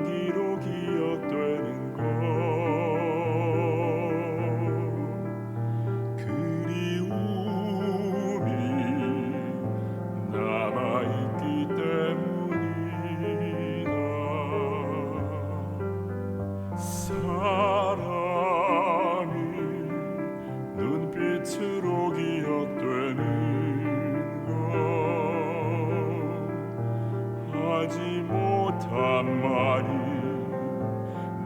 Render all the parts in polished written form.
향기로 기억되는 것 그리움이 남아있기 때문이다. 사랑이 눈빛으로 기억되는 하지 못한 말이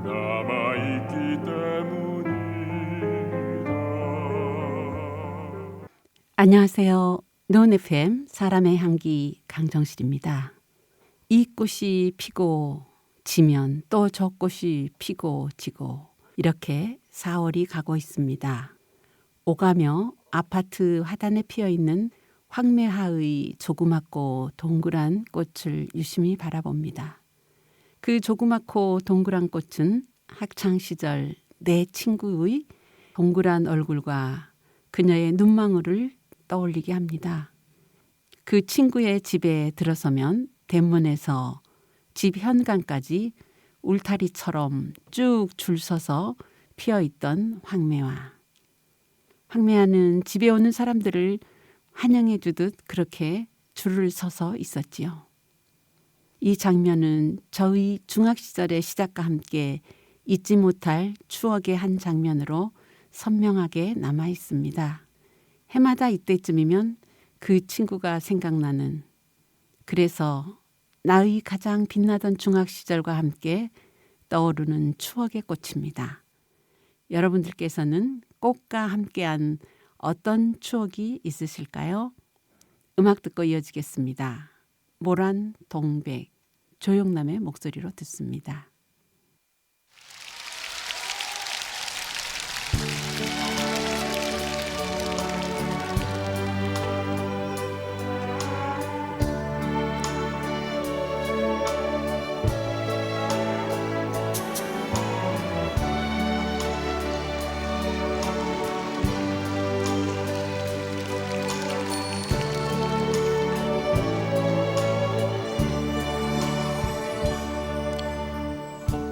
남아있기 때문이다. 안녕하세요. 노은 FM 사람의 향기 강정실입니다. 이 꽃이 피고 지면 또 저 꽃이 피고 지고 이렇게 4월이 가고 있습니다. 오가며 아파트 화단에 피어있는 황매화의 조그맣고 동그란 꽃을 유심히 바라봅니다. 그 조그맣고 동그란 꽃은 학창시절 내 친구의 동그란 얼굴과 그녀의 눈망울을 떠올리게 합니다. 그 친구의 집에 들어서면 대문에서 집 현관까지 울타리처럼 쭉 줄 서서 피어있던 황매화. 황매화는 집에 오는 사람들을 환영해 주듯 그렇게 줄을 서서 있었지요. 이 장면은 저의 중학 시절의 시작과 함께 잊지 못할 추억의 한 장면으로 선명하게 남아 있습니다. 해마다 이때쯤이면 그 친구가 생각나는, 그래서 나의 가장 빛나던 중학 시절과 함께 떠오르는 추억의 꽃입니다. 여러분들께서는 꽃과 함께한 어떤 추억이 있으실까요? 음악 듣고 이어지겠습니다. 모란 동백, 조용남의 목소리로 듣습니다.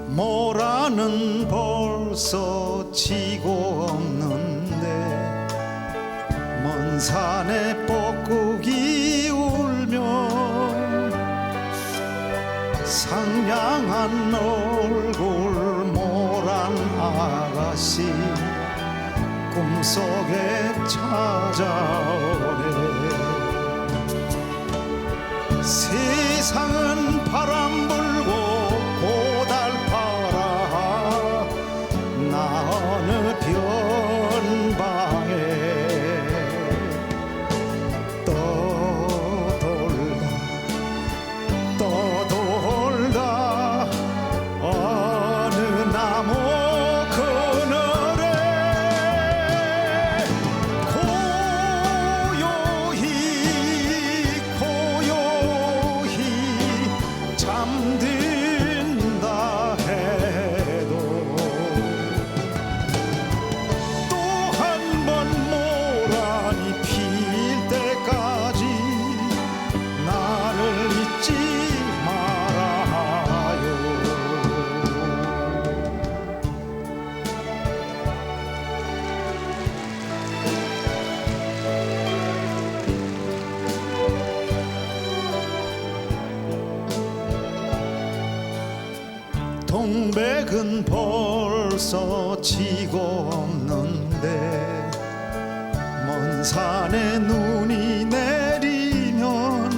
모라는 벌써 지고 없는데 먼 산에 뻐꾸기 울며 상냥한 얼굴 모란 아가씨 꿈속에 찾아오네. 세상은 바람 불고 고달파라 나 어느 변방에 떠돌다 어느 나무 그늘에 고요히 잠든다 해도 또 한 번 모란이 필 때까지 나를 잊지 말아요. 동백은 벌써 지고 없는데 먼 산에 눈이 내리면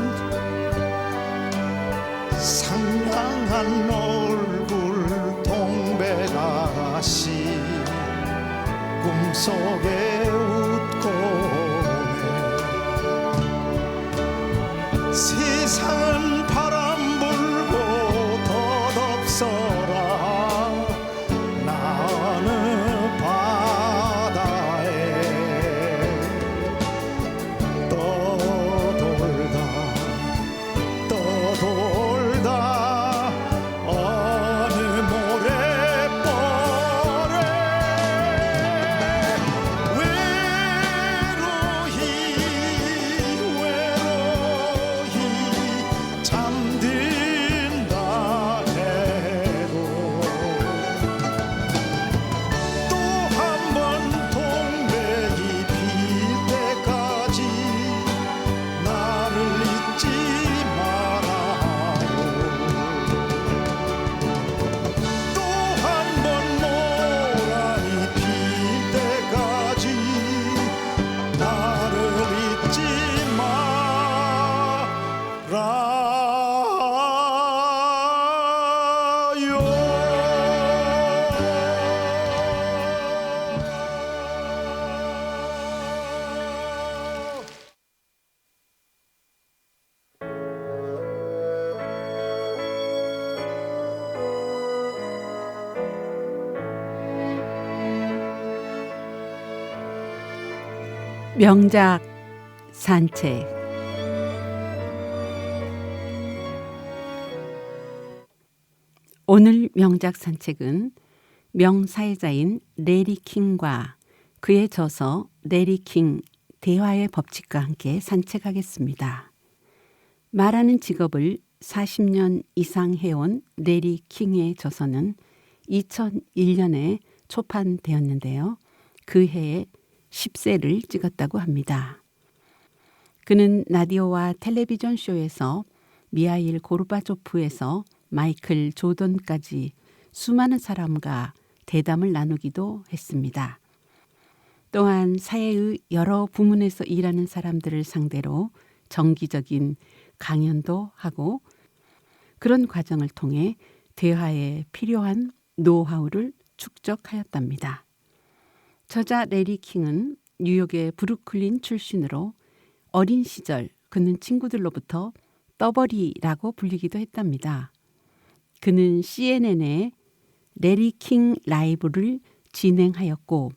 상냥한 얼굴 동백 아가씨 꿈속에 웃고 오네. 세상은 바람 불고 덧없어라 나 어느 바다에 떠돌다 어느 모래벌에 외로이 잠든다 해도 명작 산책. 오늘 명작 산책은 명사회자인 레리 킹과 그의 저서 레리 킹 대화의 법칙과 함께 산책하겠습니다. 말하는 직업을 40년 이상 해온 레리 킹의 저서는 2001년에 초판되었는데요. 그 해에 10세를 찍었다고 합니다. 그는 라디오와 텔레비전 쇼에서 미하일 고르바초프에서 마이클 조던까지 수많은 사람과 대담을 나누기도 했습니다. 또한 사회의 여러 부문에서 일하는 사람들을 상대로 정기적인 강연도 하고 그런 과정을 통해 대화에 필요한 노하우를 축적하였답니다. 저자 레리 킹은 뉴욕의 브루클린 출신으로 어린 시절 그는 친구들로부터 떠벌이라고 불리기도 했답니다. 그는 CNN의 레리 킹 라이브를 진행하였고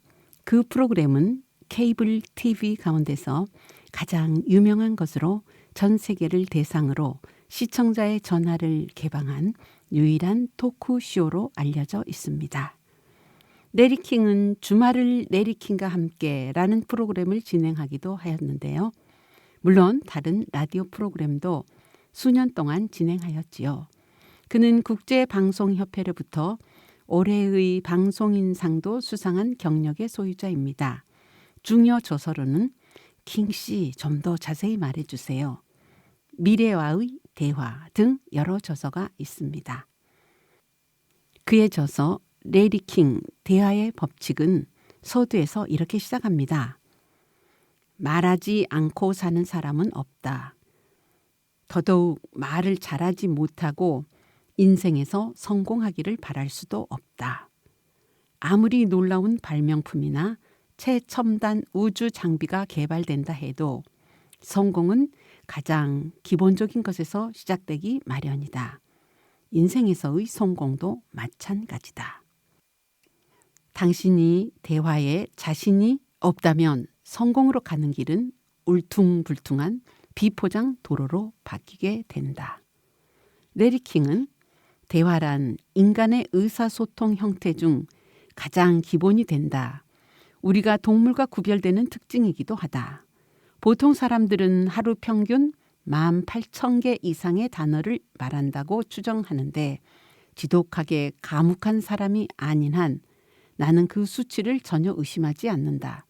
그 프로그램은 케이블 TV 가운데서 가장 유명한 것으로 전 세계를 대상으로 시청자의 전화를 개방한 유일한 토크쇼로 알려져 있습니다. 레리 킹은 주말을 레리 킹과 함께라는 프로그램을 진행하기도 하였는데요. 물론 다른 라디오 프로그램도 수년 동안 진행하였지요. 그는 국제방송협회로부터 올해의 방송인상도 수상한 경력의 소유자입니다. 중요 저서로는 킹씨 좀 더 자세히 말해주세요. 미래와의 대화 등 여러 저서가 있습니다. 그의 저서 레리 킹 대화의 법칙은 서두에서 이렇게 시작합니다. 말하지 않고 사는 사람은 없다. 더더욱 말을 잘하지 못하고 인생에서 성공하기를 바랄 수도 없다. 아무리 놀라운 발명품이나 최첨단 우주 장비가 개발된다 해도 성공은 가장 기본적인 것에서 시작되기 마련이다. 인생에서의 성공도 마찬가지다. 당신이 대화에 자신이 없다면 성공으로 가는 길은 울퉁불퉁한 비포장 도로로 바뀌게 된다. 레리 킹은 대화란 인간의 의사소통 형태 중 가장 기본이 된다. 우리가 동물과 구별되는 특징이기도 하다. 보통 사람들은 하루 평균 18,000개 이상의 단어를 말한다고 추정하는데 지독하게 과묵한 사람이 아닌 한 나는 그 수치를 전혀 의심하지 않는다.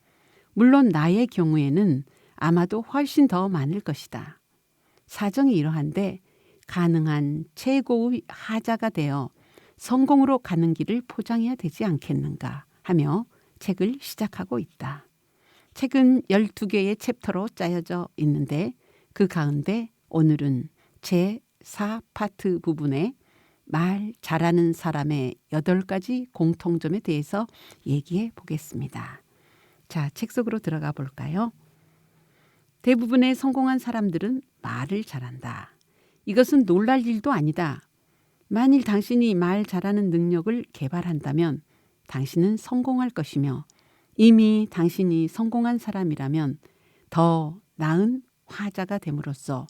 물론 나의 경우에는 아마도 훨씬 더 많을 것이다. 사정이 이러한데 가능한 최고의 하자가 되어 성공으로 가는 길을 포장해야 되지 않겠는가 하며 책을 시작하고 있다. 책은 12개의 챕터로 짜여져 있는데 그 가운데 오늘은 제4파트 부분에 말 잘하는 사람의 8가지 공통점에 대해서 얘기해 보겠습니다. 자, 책 속으로 들어가 볼까요? 대부분의 성공한 사람들은 말을 잘한다. 이것은 놀랄 일도 아니다. 만일 당신이 말 잘하는 능력을 개발한다면 당신은 성공할 것이며 이미 당신이 성공한 사람이라면 더 나은 화자가 됨으로써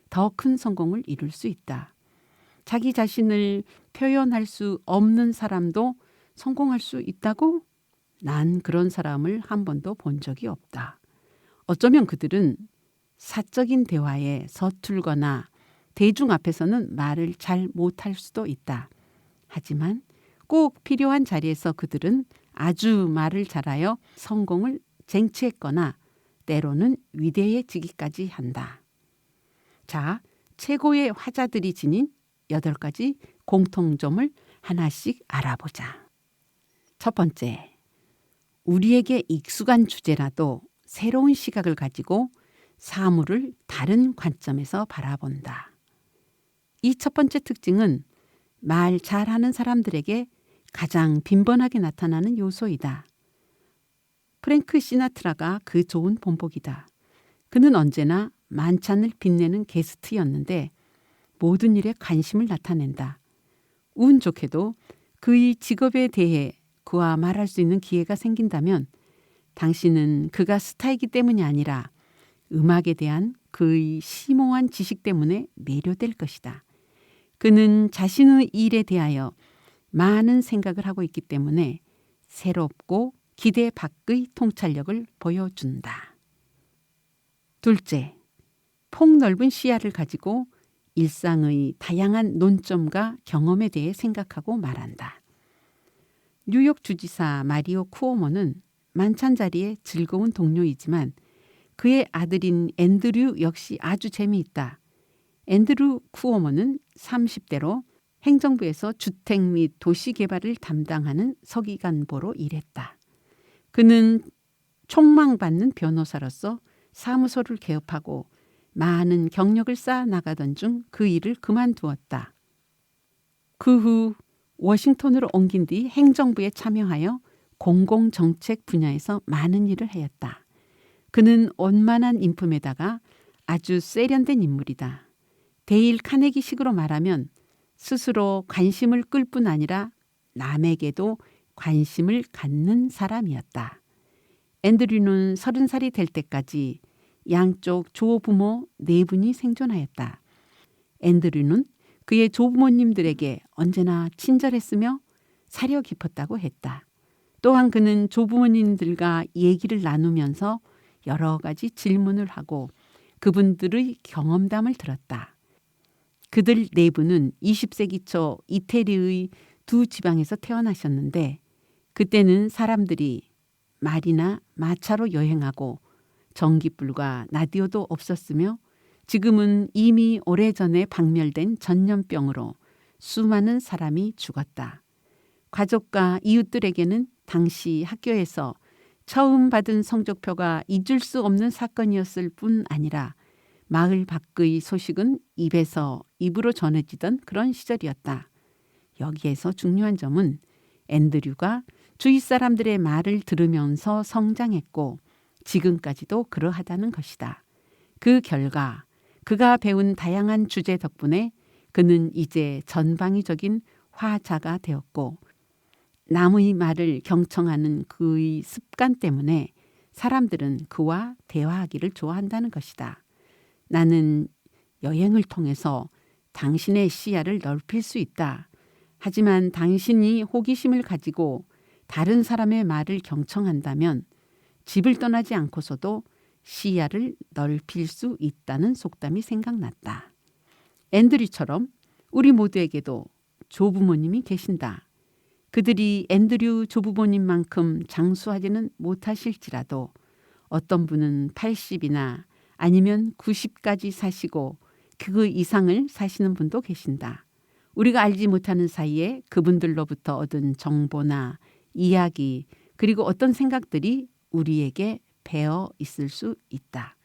더 큰 성공을 이룰 수 있다. 자기 자신을 표현할 수 없는 사람도 성공할 수 있다고? 난 그런 사람을 한 번도 본 적이 없다. 어쩌면 그들은 사적인 대화에 서툴거나 대중 앞에서는 말을 잘 못할 수도 있다. 하지만 꼭 필요한 자리에서 그들은 아주 말을 잘하여 성공을 쟁취했거나 때로는 위대해지기까지 한다. 자, 최고의 화자들이 지닌 8가지 공통점을 하나씩 알아보자. 첫 번째, 우리에게 익숙한 주제라도 새로운 시각을 가지고 사물을 다른 관점에서 바라본다. 이 첫 번째 특징은 말 잘하는 사람들에게 가장 빈번하게 나타나는 요소이다. 프랭크 시나트라가 그 좋은 본보기다. 그는 언제나 만찬을 빛내는 게스트였는데 모든 일에 관심을 나타낸다. 운 좋게도 그의 직업에 대해 그와 말할 수 있는 기회가 생긴다면 당신은 그가 스타이기 때문이 아니라 음악에 대한 그의 심오한 지식 때문에 매료될 것이다. 그는 자신의 일에 대하여 많은 생각을 하고 있기 때문에 새롭고 기대 밖의 통찰력을 보여준다. 둘째, 폭넓은 시야를 가지고 일상의 다양한 논점과 경험에 대해 생각하고 말한다. 뉴욕 주지사 마리오 쿠오모는 만찬 자리의 즐거운 동료이지만 그의 아들인 앤드류 역시 아주 재미있다. 앤드류 쿠오모는 30대로 행정부에서 주택 및 도시 개발을 담당하는 서기관보로 일했다. 그는 촉망받는 변호사로서 사무소를 개업하고 많은 경력을 쌓아 나가던 중 그 일을 그만두었다. 그 후 워싱턴으로 옮긴 뒤 행정부에 참여하여 공공정책 분야에서 많은 일을 하였다. 그는 원만한 인품에다가 아주 세련된 인물이다. 데일 카네기식으로 말하면 스스로 관심을 끌 뿐 아니라 남에게도 관심을 갖는 사람이었다. 앤드류는 30살이 될 때까지 양쪽 조부모 4분이 생존하였다. 앤드류는 그의 조부모님들에게 언제나 친절했으며 사려 깊었다고 했다. 또한 그는 조부모님들과 얘기를 나누면서 여러 가지 질문을 하고 그분들의 경험담을 들었다. 그들 4분은 20세기 초 이태리의 2 지방에서 태어나셨는데 그때는 사람들이 말이나 마차로 여행하고 전기불과 라디오도 없었으며 지금은 이미 오래전에 박멸된 전염병으로 수많은 사람이 죽었다. 가족과 이웃들에게는 당시 학교에서 처음 받은 성적표가 잊을 수 없는 사건이었을 뿐 아니라 마을 밖의 소식은 입에서 입으로 전해지던 그런 시절이었다. 여기에서 중요한 점은 앤드류가 주위 사람들의 말을 들으면서 성장했고 지금까지도 그러하다는 것이다. 그 결과 그가 배운 다양한 주제 덕분에 그는 이제 전방위적인 화자가 되었고 남의 말을 경청하는 그의 습관 때문에 사람들은 그와 대화하기를 좋아한다는 것이다. 나는 여행을 통해서 당신의 시야를 넓힐 수 있다. 하지만 당신이 호기심을 가지고 다른 사람의 말을 경청한다면 집을 떠나지 않고서도 시야를 넓힐 수 있다는 속담이 생각났다. 앤드류처럼 우리 모두에게도 조부모님이 계신다. 그들이 앤드류 조부모님만큼 장수하지는 못하실지라도 어떤 분은 80이나 아니면 90까지 사시고 그 이상을 사시는 분도 계신다. 우리가 알지 못하는 사이에 그분들로부터 얻은 정보나 이야기 그리고 어떤 생각들이 우리에게 배어 있을 수 있다.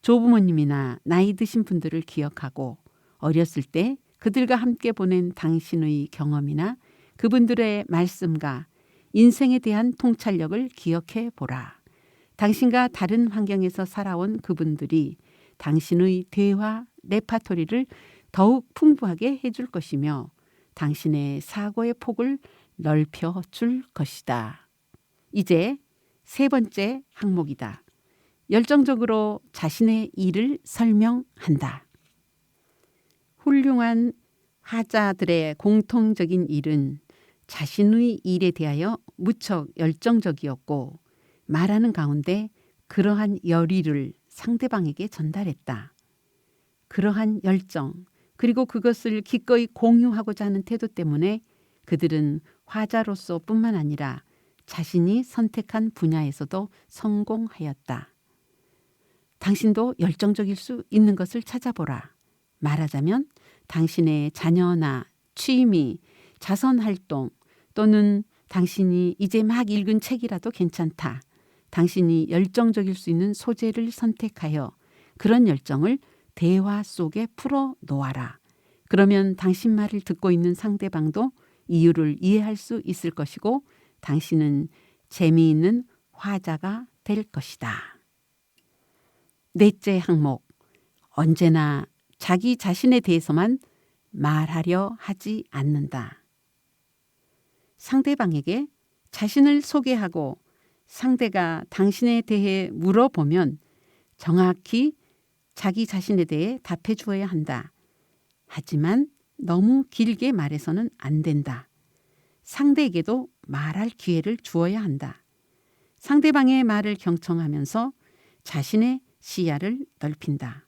조부모님이나 나이 드신 분들을 기억하고 어렸을 때 그들과 함께 보낸 당신의 경험이나 그분들의 말씀과 인생에 대한 통찰력을 기억해 보라. 당신과 다른 환경에서 살아온 그분들이 당신의 대화 레파토리를 더욱 풍부하게 해줄 것이며 당신의 사고의 폭을 넓혀줄 것이다. 이제 3번째 항목이다. 열정적으로 자신의 일을 설명한다. 훌륭한 화자들의 공통적인 일은 자신의 일에 대하여 무척 열정적이었고 말하는 가운데 그러한 열의를 상대방에게 전달했다. 그러한 열정 그리고 그것을 기꺼이 공유하고자 하는 태도 때문에 그들은 화자로서 뿐만 아니라 자신이 선택한 분야에서도 성공하였다. 당신도 열정적일 수 있는 것을 찾아보라. 말하자면 당신의 자녀나 취미, 자선활동 또는 당신이 이제 막 읽은 책이라도 괜찮다. 당신이 열정적일 수 있는 소재를 선택하여 그런 열정을 대화 속에 풀어 놓아라. 그러면 당신 말을 듣고 있는 상대방도 이유를 이해할 수 있을 것이고 당신은 재미있는 화자가 될 것이다. 넷째 항목, 언제나 자기 자신에 대해서만 말하려 하지 않는다. 상대방에게 자신을 소개하고 상대가 당신에 대해 물어보면 정확히 자기 자신에 대해 답해 주어야 한다. 하지만 너무 길게 말해서는 안 된다. 상대에게도 말할 기회를 주어야 한다. 상대방의 말을 경청하면서 자신의 시야를 넓힌다.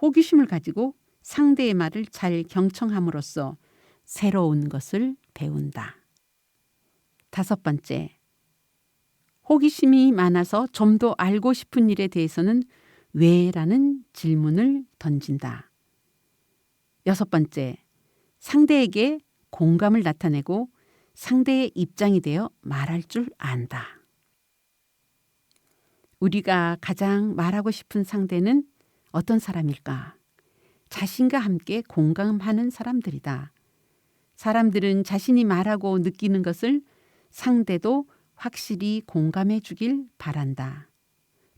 호기심을 가지고 상대의 말을 잘 경청함으로써 새로운 것을 배운다. 다섯 번째, 호기심이 많아서 좀 더 알고 싶은 일에 대해서는 왜라는 질문을 던진다. 여섯 번째, 상대에게 공감을 나타내고 상대의 입장이 되어 말할 줄 안다. 우리가 가장 말하고 싶은 상대는 어떤 사람일까? 자신과 함께 공감하는 사람들이다. 사람들은 자신이 말하고 느끼는 것을 상대도 확실히 공감해 주길 바란다.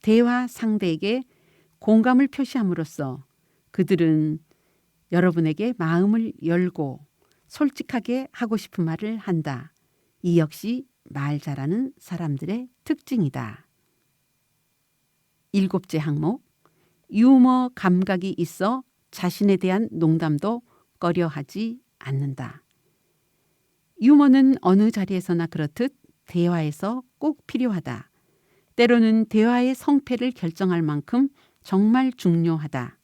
대화 상대에게 공감을 표시함으로써 그들은 여러분에게 마음을 열고 솔직하게 하고 싶은 말을 한다. 이 역시 말 잘하는 사람들의 특징이다. 일곱째 항목, 유머 감각이 있어 자신에 대한 농담도 꺼려하지 않는다. 유머는 어느 자리에서나 그렇듯 대화에서 꼭 필요하다. 때로는 대화의 성패를 결정할 만큼 정말 중요하다.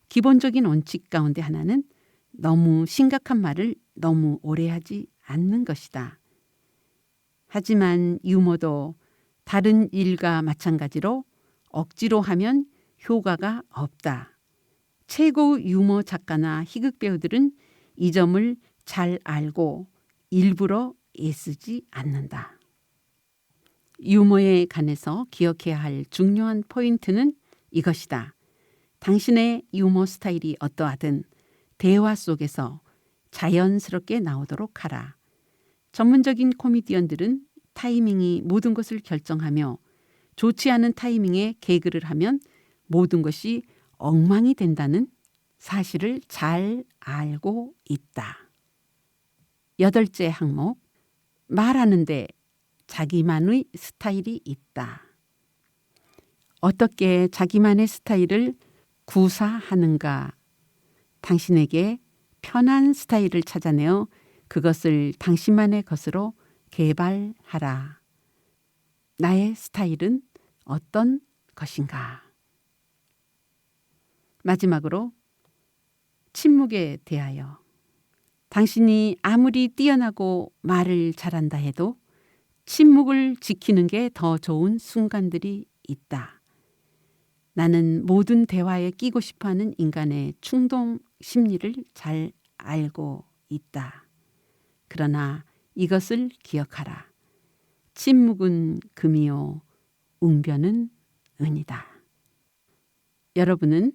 기본적인 원칙 가운데 하나는 너무 심각한 말을 너무 오래 하지 않는 것이다. 하지만 유머도 다른 일과 마찬가지로 억지로 하면 효과가 없다. 최고 유머 작가나 희극 배우들은 이 점을 잘 알고 일부러 애쓰지 않는다. 유머에 관해서 기억해야 할 중요한 포인트는 이것이다. 당신의 유머 스타일이 어떠하든 대화 속에서 자연스럽게 나오도록 하라. 전문적인 코미디언들은 타이밍이 모든 것을 결정하며 좋지 않은 타이밍에 개그를 하면 모든 것이 엉망이 된다는 사실을 잘 알고 있다. 여덟째 항목, 말하는데 자기만의 스타일이 있다. 어떻게 자기만의 스타일을 구사하는가? 당신에게 편한 스타일을 찾아내어 그것을 당신만의 것으로 개발하라. 나의 스타일은 어떤 것인가? 마지막으로 침묵에 대하여 당신이 아무리 뛰어나고 말을 잘한다 해도 침묵을 지키는 게 더 좋은 순간들이 있다. 나는 모든 대화에 끼고 싶어하는 인간의 충동 심리를 잘 알고 있다. 그러나 이것을 기억하라. 침묵은 금이요, 웅변은 은이다. 여러분은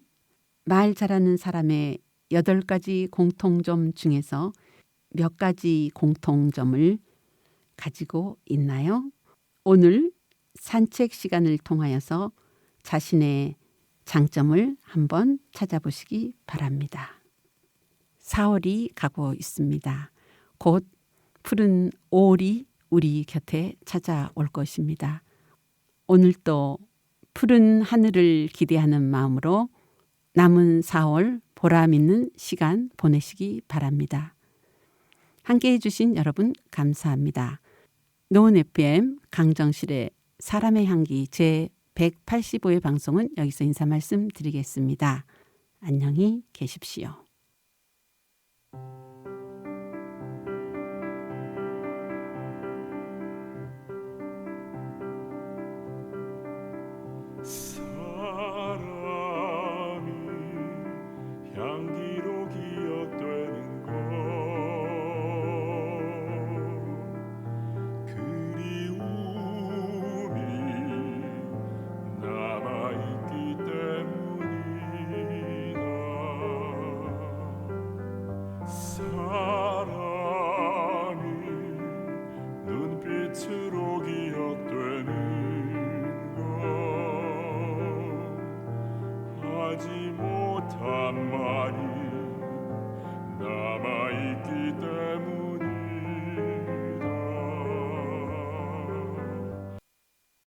말 잘하는 사람의 8가지 공통점 중에서 몇 가지 공통점을 가지고 있나요? 오늘 산책 시간을 통하여서 자신의 장점을 한번 찾아보시기 바랍니다. 4월이 가고 있습니다. 곧 푸른 5월이 우리 곁에 찾아올 것입니다. 오늘도 푸른 하늘을 기대하는 마음으로 남은 4월 보람 있는 시간 보내시기 바랍니다. 함께해 주신 여러분 감사합니다. 노은 FM 강정실의 사람의 향기 제 185회 방송은 여기서 인사 말씀드리겠습니다. 안녕히 계십시오.